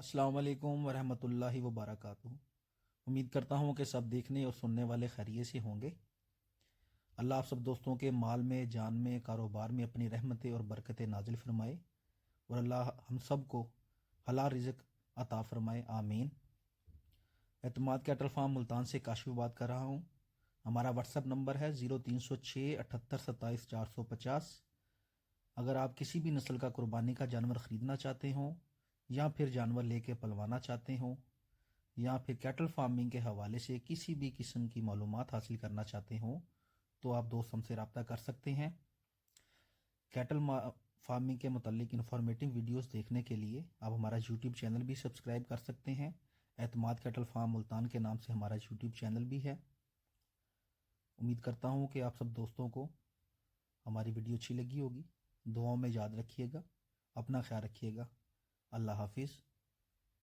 السلام علیکم ورحمۃ اللہ وبرکاتہ۔ امید کرتا ہوں کہ سب دیکھنے اور سننے والے خیریت سے ہوں گے۔ اللہ آپ سب دوستوں کے مال میں، جان میں، کاروبار میں اپنی رحمتیں اور برکتیں نازل فرمائے، اور اللہ ہم سب کو حلال رزق عطا فرمائے، آمین۔ اعتماد کیٹل فارم ملتان سے کاشف بات کر رہا ہوں۔ ہمارا واٹس ایپ نمبر ہے 0306 78 27 450۔ اگر آپ کسی بھی نسل کا قربانی کا جانور خریدنا چاہتے ہوں، یا پھر جانور لے کے پلوانا چاہتے ہوں، یا پھر کیٹل فارمنگ کے حوالے سے کسی بھی قسم کی معلومات حاصل کرنا چاہتے ہوں، تو آپ دوست ہم سے رابطہ کر سکتے ہیں۔ کیٹل فارمنگ کے متعلق انفارمیٹو ویڈیوز دیکھنے کے لیے آپ ہمارا یوٹیوب چینل بھی سبسکرائب کر سکتے ہیں۔ اعتماد کیٹل فارم ملتان کے نام سے ہمارا یوٹیوب چینل بھی ہے۔ امید کرتا ہوں کہ آپ سب دوستوں کو ہماری ویڈیو اچھی لگی ہوگی۔ دعاؤں میں یاد رکھیے گا، اپنا خیال رکھیے گا۔ اللہ حافظ۔